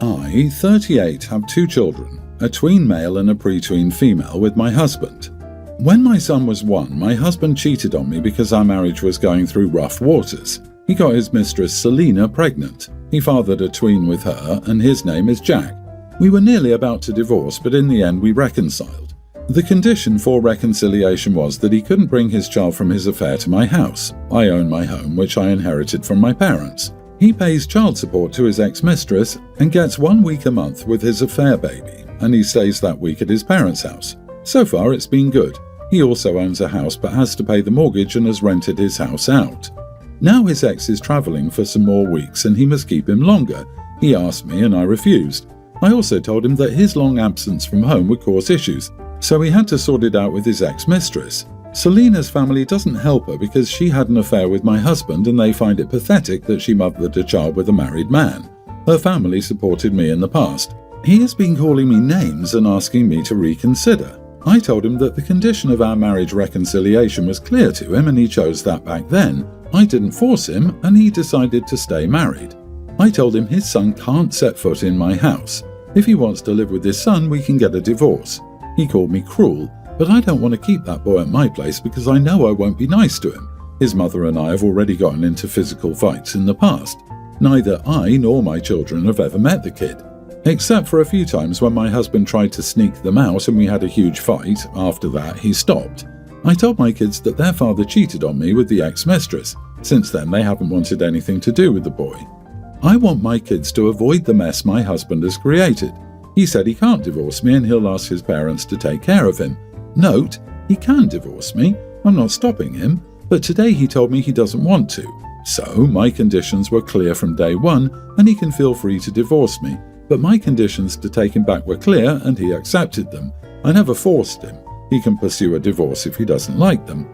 I, 38, have 2 children, a tween male and a pre-tween female with my husband. When my son was 1, my husband cheated on me because our marriage was going through rough waters. He got his mistress Selena pregnant. He fathered a tween with her, and his name is Jack. We were nearly about to divorce, but in the end we reconciled. The condition for reconciliation was that he couldn't bring his child from his affair to my house. I own my home, which I inherited from my parents. He pays child support to his ex-mistress and gets 1 week a month with his affair baby, and he stays that week at his parents' house. So far it's been good. He also owns a house but has to pay the mortgage and has rented his house out. Now his ex is travelling for some more weeks and he must keep him longer. He asked me and I refused. I also told him that his long absence from home would cause issues, so he had to sort it out with his ex-mistress. Selena's family doesn't help her because she had an affair with my husband and they find it pathetic that she mothered a child with a married man. Her family supported me in the past. He has been calling me names and asking me to reconsider. I told him that the condition of our marriage reconciliation was clear to him and he chose that back then. I didn't force him and he decided to stay married. I told him his son can't set foot in my house. If he wants to live with his son, we can get a divorce. He called me cruel, but I don't want to keep that boy at my place because I know I won't be nice to him. His mother and I have already gotten into physical fights in the past. Neither I nor my children have ever met the kid, except for a few times when my husband tried to sneak them out and we had a huge fight. After that, he stopped. I told my kids that their father cheated on me with the ex-mistress. Since then, they haven't wanted anything to do with the boy. I want my kids to avoid the mess my husband has created. He said he can't divorce me and he'll ask his parents to take care of him. Note, he can divorce me. I'm not stopping him, but today he told me he doesn't want to. So my conditions were clear from day one and he can feel free to divorce me. But my conditions to take him back were clear and he accepted them. I never forced him. He can pursue a divorce if he doesn't like them.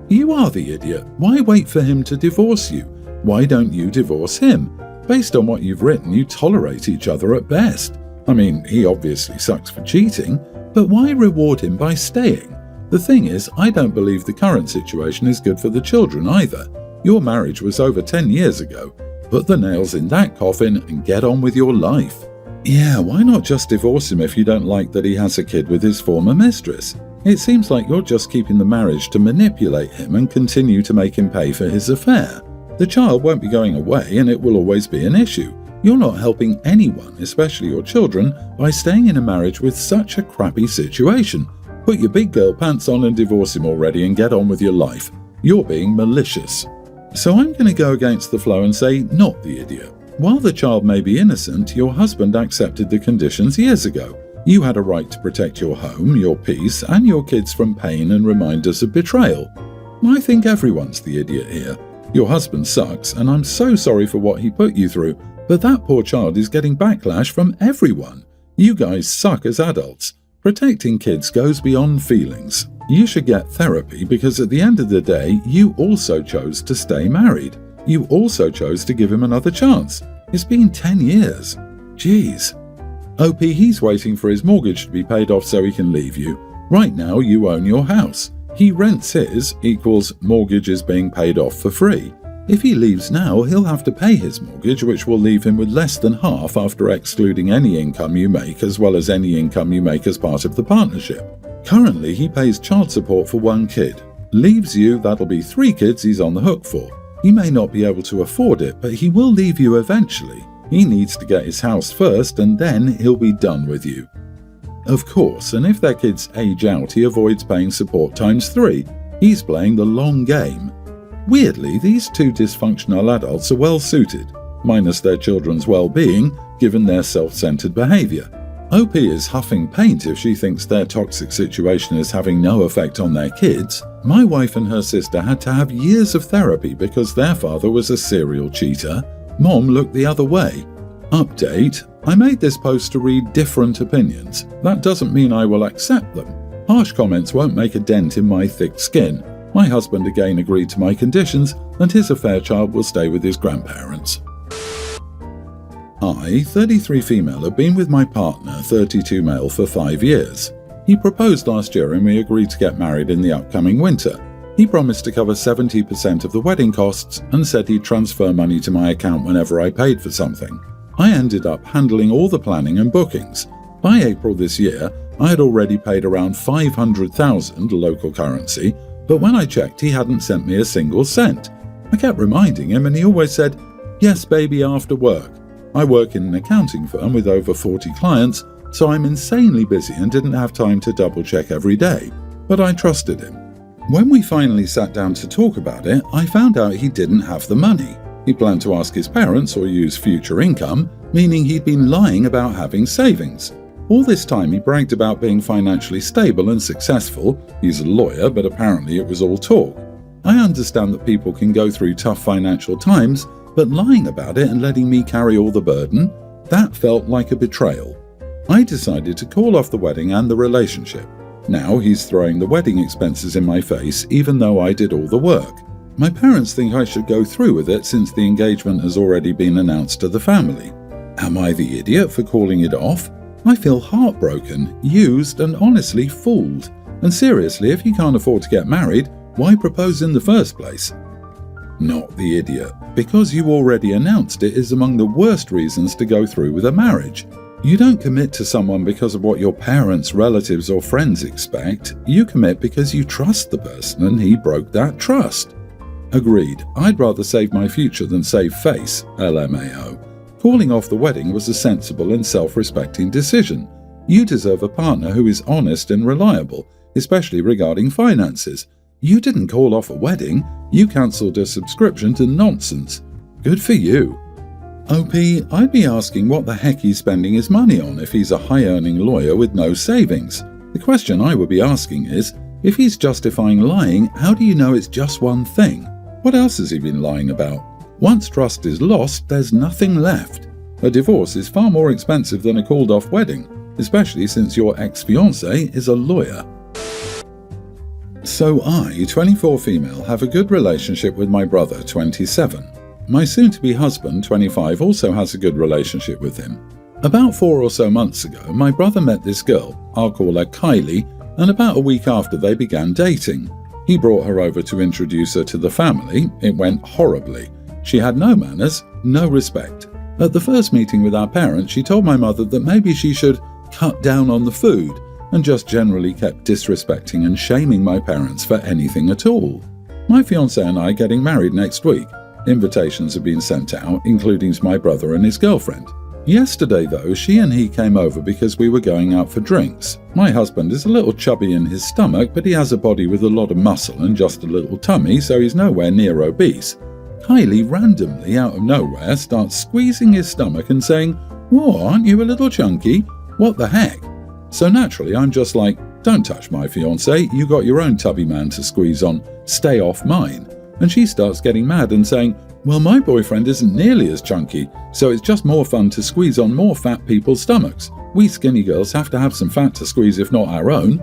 You are the idiot. Why wait for him to divorce you? Why don't you divorce him? Based on what you've written, you tolerate each other at best. I mean, he obviously sucks for cheating, but why reward him by staying? The thing is, I don't believe the current situation is good for the children either. Your marriage was over 10 years ago. Put the nails in that coffin and get on with your life. Yeah, why not just divorce him if you don't like that he has a kid with his former mistress? It seems like you're just keeping the marriage to manipulate him and continue to make him pay for his affair. The child won't be going away and it will always be an issue. You're not helping anyone, especially your children, by staying in a marriage with such a crappy situation. Put your big girl pants on and divorce him already and get on with your life. You're being malicious. So I'm going to go against the flow and say, not the idiot. While the child may be innocent, your husband accepted the conditions years ago. You had a right to protect your home, your peace, and your kids from pain and reminders of betrayal. I think everyone's the idiot here. Your husband sucks, and I'm so sorry for what he put you through, but that poor child is getting backlash from everyone. You guys suck as adults. Protecting kids goes beyond feelings. You should get therapy because at the end of the day, you also chose to stay married. You also chose to give him another chance. It's been 10 years. Jeez. OP, he's waiting for his mortgage to be paid off so he can leave you. Right now, you own your house. He rents his equals mortgage is being paid off for free. If he leaves now, he'll have to pay his mortgage, which will leave him with less than half after excluding any income you make as well as any income you make as part of the partnership. Currently, he pays child support for 1 kid. Leaves you, that'll be 3 kids he's on the hook for. He may not be able to afford it, but he will leave you eventually. He needs to get his house first and then he'll be done with you. Of course, and if their kids age out, he avoids paying support times 3. He's playing the long game. Weirdly, these 2 dysfunctional adults are well suited, minus their children's well-being, given their self-centered behavior. OP is huffing paint if she thinks their toxic situation is having no effect on their kids. My wife and her sister had to have years of therapy because their father was a serial cheater. Mom looked the other way. Update: I made this post to read different opinions. That doesn't mean I will accept them. Harsh comments won't make a dent in my thick skin. My husband again agreed to my conditions and his affair child will stay with his grandparents. I, 33 female, have been with my partner, 32 male, for 5 years. He proposed last year and we agreed to get married in the upcoming winter. He promised to cover 70% of the wedding costs and said he'd transfer money to my account whenever I paid for something. I ended up handling all the planning and bookings. By April this year, I had already paid around 500,000 local currency, but when I checked, he hadn't sent me a single cent. I kept reminding him and he always said, "Yes, baby, after work." I work in an accounting firm with over 40 clients, so I'm insanely busy and didn't have time to double check every day, but I trusted him. When we finally sat down to talk about it, I found out he didn't have the money. He planned to ask his parents or use future income, meaning he'd been lying about having savings. All this time he bragged about being financially stable and successful. He's a lawyer, but apparently it was all talk. I understand that people can go through tough financial times, but lying about it and letting me carry all the burden, that felt like a betrayal. I decided to call off the wedding and the relationship. Now he's throwing the wedding expenses in my face, even though I did all the work. My parents think I should go through with it since the engagement has already been announced to the family. Am I the idiot for calling it off? I feel heartbroken, used, and honestly fooled. And seriously, if you can't afford to get married, why propose in the first place? Not the idiot, because you already announced it is among the worst reasons to go through with a marriage. You don't commit to someone because of what your parents, relatives, or friends expect. You commit because you trust the person and he broke that trust. Agreed, I'd rather save my future than save face, LMAO. Calling off the wedding was a sensible and self-respecting decision. You deserve a partner who is honest and reliable, especially regarding finances. You didn't call off a wedding, you cancelled a subscription to nonsense. Good for you. OP, I'd be asking what the heck he's spending his money on if he's a high-earning lawyer with no savings. The question I would be asking is, if he's justifying lying, how do you know it's just one thing? What else has he been lying about? Once trust is lost, there's nothing left. A divorce is far more expensive than a called-off wedding, especially since your ex-fiancé is a lawyer. So I, 24 female, have a good relationship with my brother, 27. My soon-to-be husband, 25, also has a good relationship with him. About 4 or so months ago, my brother met this girl, I'll call her Kylie, and about a week after they began dating. He brought her over to introduce her to the family. It went horribly. She had no manners, no respect. At the first meeting with our parents, she told my mother that maybe she should cut down on the food, and just generally kept disrespecting and shaming my parents for anything at all. My fiancé and I are getting married next week. Invitations have been sent out, including to my brother and his girlfriend. Yesterday, though, she and he came over because we were going out for drinks. My husband is a little chubby in his stomach, but he has a body with a lot of muscle and just a little tummy, so he's nowhere near obese. Kylie randomly, out of nowhere, starts squeezing his stomach and saying, "Whoa, aren't you a little chunky? What the heck?" So naturally, I'm just like, "Don't touch my fiancé, you got your own tubby man to squeeze on, stay off mine." And she starts getting mad and saying, "Well, my boyfriend isn't nearly as chunky, so it's just more fun to squeeze on more fat people's stomachs. We skinny girls have to have some fat to squeeze if not our own."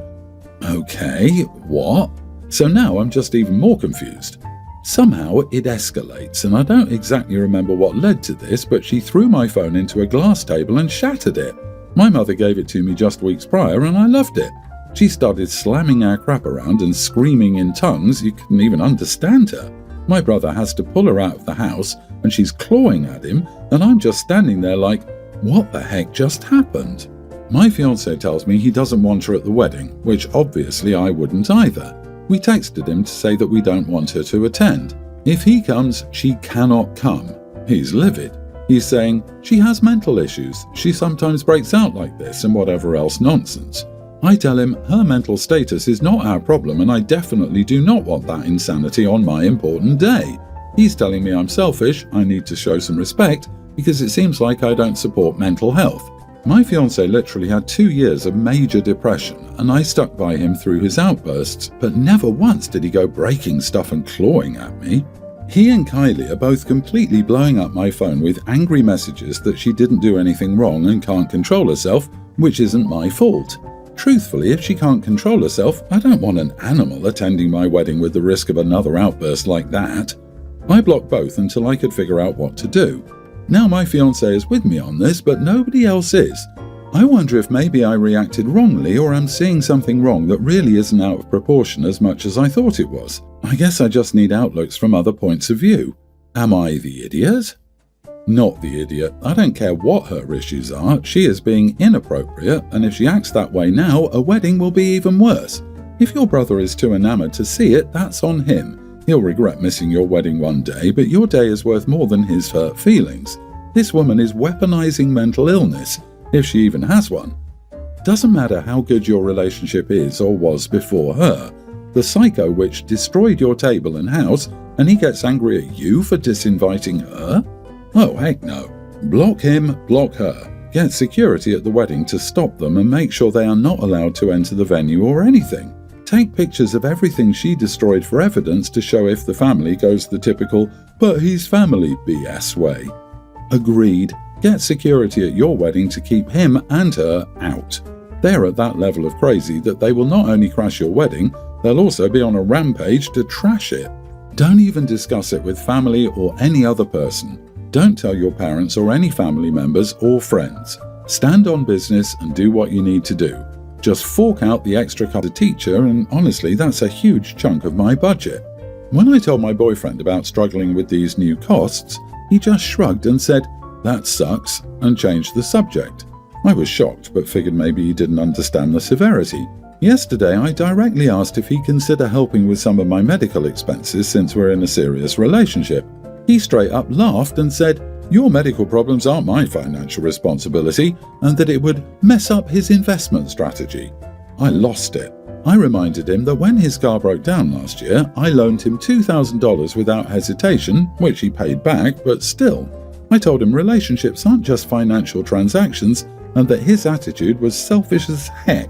Okay, what? So now I'm just even more confused. Somehow it escalates, and I don't exactly remember what led to this, but she threw my phone into a glass table and shattered it. My mother gave it to me just weeks prior and I loved it. She started slamming our crap around and screaming in tongues you couldn't even understand her. My brother has to pull her out of the house and she's clawing at him, and I'm just standing there like, what the heck just happened? My fiancé tells me he doesn't want her at the wedding, which obviously I wouldn't either. We texted him to say that we don't want her to attend. If he comes, she cannot come. He's livid. He's saying, she has mental issues, she sometimes breaks out like this, and whatever else nonsense. I tell him her mental status is not our problem, and I definitely do not want that insanity on my important day. He's telling me I'm selfish, I need to show some respect, because it seems like I don't support mental health. My fiancé literally had 2 years of major depression, and I stuck by him through his outbursts, but never once did he go breaking stuff and clawing at me. He and Kylie are both completely blowing up my phone with angry messages that she didn't do anything wrong and can't control herself, which isn't my fault. Truthfully, if she can't control herself, I don't want an animal attending my wedding with the risk of another outburst like that. I blocked both until I could figure out what to do. Now my fiancé is with me on this, but nobody else is. I wonder if maybe I reacted wrongly, or I'm seeing something wrong that really isn't out of proportion as much as I thought it was. I guess I just need outlooks from other points of view. Am I the idiot? Not the idiot. I don't care what her issues are, she is being inappropriate, and if she acts that way now, a wedding will be even worse. If your brother is too enamored to see it, that's on him. He'll regret missing your wedding one day, but your day is worth more than his hurt feelings. This woman is weaponizing mental illness, if she even has one. Doesn't matter how good your relationship is or was before her. The psycho which destroyed your table and house, and he gets angry at you for disinviting her? Oh, heck no. Block him, block her. Get security at the wedding to stop them and make sure they are not allowed to enter the venue or anything. Take pictures of everything she destroyed for evidence to show if the family goes the typical, but he's family BS way. Agreed. Get security at your wedding to keep him and her out. They're at that level of crazy that they will not only crash your wedding, they'll also be on a rampage to trash it. Don't even discuss it with family or any other person. Don't tell your parents or any family members or friends. Stand on business and do what you need to do. Just fork out the extra cut a teacher, and honestly, that's a huge chunk of my budget. When I told my boyfriend about struggling with these new costs, he just shrugged and said, "That sucks," and changed the subject. I was shocked, but figured maybe he didn't understand the severity. Yesterday, I directly asked if he'd consider helping with some of my medical expenses since we're in a serious relationship. He straight up laughed and said, "Your medical problems aren't my financial responsibility," and that it would mess up his investment strategy. I lost it. I reminded him that when his car broke down last year, I loaned him $2,000 without hesitation, which he paid back, but still. I told him relationships aren't just financial transactions, and that his attitude was selfish as heck.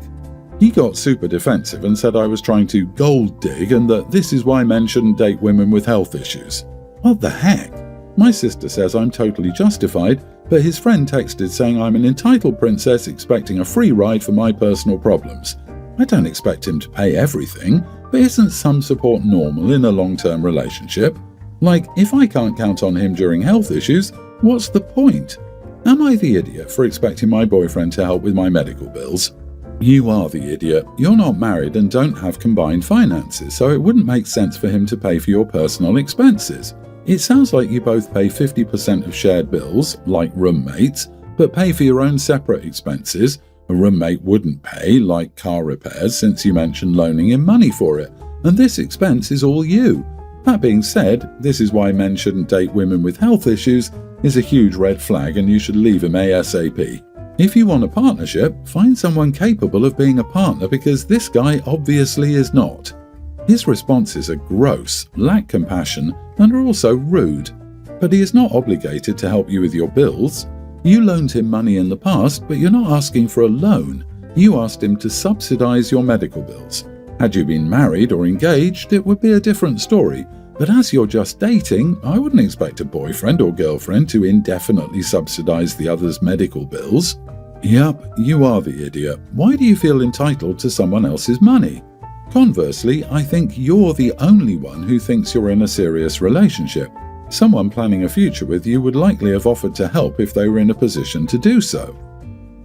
He got super defensive and said I was trying to gold dig and that this is why men shouldn't date women with health issues. What the heck? My sister says I'm totally justified, but his friend texted saying I'm an entitled princess expecting a free ride for my personal problems. I don't expect him to pay everything, but isn't some support normal in a long-term relationship? Like, if I can't count on him during health issues, what's the point? Am I the idiot for expecting my boyfriend to help with my medical bills? You are the idiot. You're not married and don't have combined finances, so it wouldn't make sense for him to pay for your personal expenses. It sounds like you both pay 50% of shared bills, like roommates, but pay for your own separate expenses. A roommate wouldn't pay, like car repairs, since you mentioned loaning him money for it, and this expense is all you. That being said, this is why men shouldn't date women with health issues is a huge red flag and you should leave him ASAP. If you want a partnership, find someone capable of being a partner because this guy obviously is not. His responses are gross, lack compassion, and are also rude. But he is not obligated to help you with your bills. You loaned him money in the past, but you're not asking for a loan. You asked him to subsidize your medical bills. Had you been married or engaged, it would be a different story. But as you're just dating, I wouldn't expect a boyfriend or girlfriend to indefinitely subsidize the other's medical bills. Yep, you are the idiot. Why do you feel entitled to someone else's money? Conversely, I think you're the only one who thinks you're in a serious relationship. Someone planning a future with you would likely have offered to help if they were in a position to do so.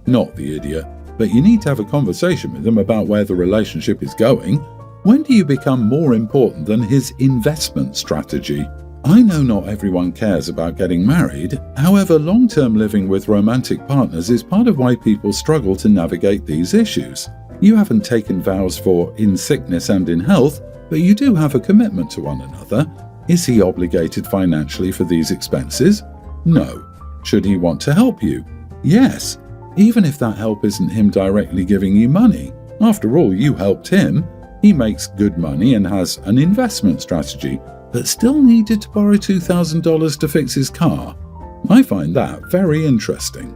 Not the idiot, but you need to have a conversation with them about where the relationship is going. When do you become more important than his investment strategy? I know not everyone cares about getting married. However, long-term living with romantic partners is part of why people struggle to navigate these issues. You haven't taken vows for in sickness and in health, but you do have a commitment to one another. Is he obligated financially for these expenses? No. Should he want to help you? Yes. Even if that help isn't him directly giving you money. After all, you helped him. He makes good money and has an investment strategy, but still needed to borrow $2,000 to fix his car. I find that very interesting.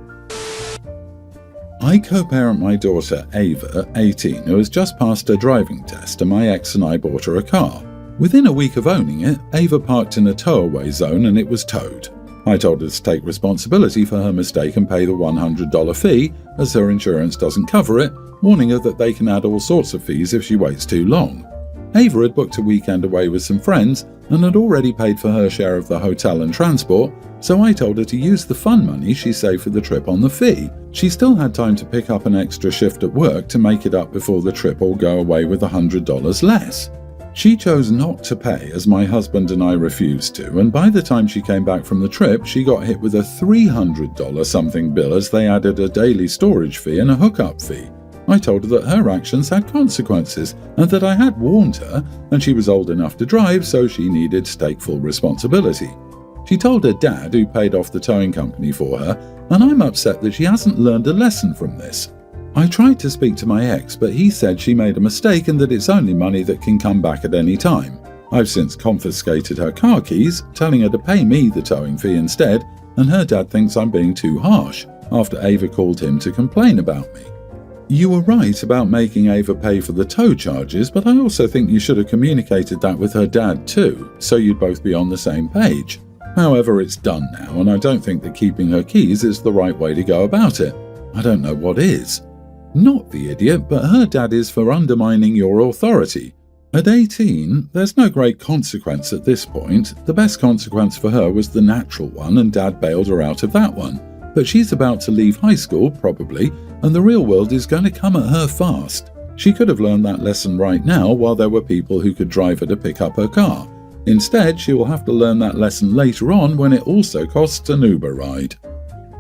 I co-parent my daughter Ava, 18, who has just passed her driving test, and my ex and I bought her a car. Within a week of owning it, Ava parked in a tow-away zone and it was towed. I told her to take responsibility for her mistake and pay the $100 fee, as her insurance doesn't cover it, warning her that they can add all sorts of fees if she waits too long. Ava had booked a weekend away with some friends and had already paid for her share of the hotel and transport, so I told her to use the fun money she saved for the trip on the fee. She still had time to pick up an extra shift at work to make it up before the trip or go away with $100 less. She chose not to pay as my husband and I refused to, and by the time she came back from the trip, she got hit with a $300 something bill as they added a daily storage fee and a hookup fee. I told her that her actions had consequences and that I had warned her, and she was old enough to drive, so she needed to take full responsibility. She told her dad, who paid off the towing company for her, and I'm upset that she hasn't learned a lesson from this. I tried to speak to my ex, but he said she made a mistake and that it's only money that can come back at any time. I've since confiscated her car keys, telling her to pay me the towing fee instead, and her dad thinks I'm being too harsh, after Ava called him to complain about me. You were right about making Ava pay for the tow charges, but I also think you should have communicated that with her dad too, so you'd both be on the same page. However, it's done now, and I don't think that keeping her keys is the right way to go about it. I don't know what is. Not the idiot, but her dad is for undermining your authority. At 18, there's no great consequence at this point. The best consequence for her was the natural one, and dad bailed her out of that one. But she's about to leave high school, probably, and the real world is going to come at her fast. She could have learned that lesson right now while there were people who could drive her to pick up her car. Instead, she will have to learn that lesson later on when it also costs an Uber ride.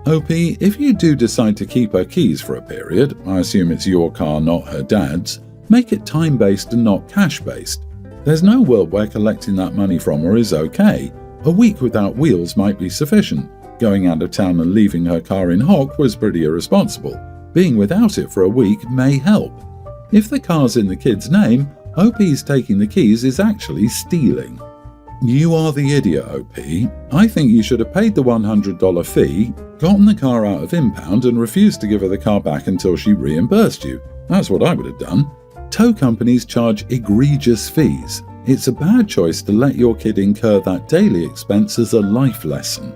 OP, if you do decide to keep her keys for a period, I assume it's your car, not her dad's, make it time-based and not cash-based. There's no world where collecting that money from her is okay. A week without wheels might be sufficient. Going out of town and leaving her car in hock was pretty irresponsible. Being without it for a week may help. If the car's in the kid's name, OP's taking the keys is actually stealing. You are the idiot, OP. I think you should have paid the $100 fee, gotten the car out of impound and refused to give her the car back until she reimbursed you. That's what I would have done. Tow companies charge egregious fees. It's a bad choice to let your kid incur that daily expense as a life lesson.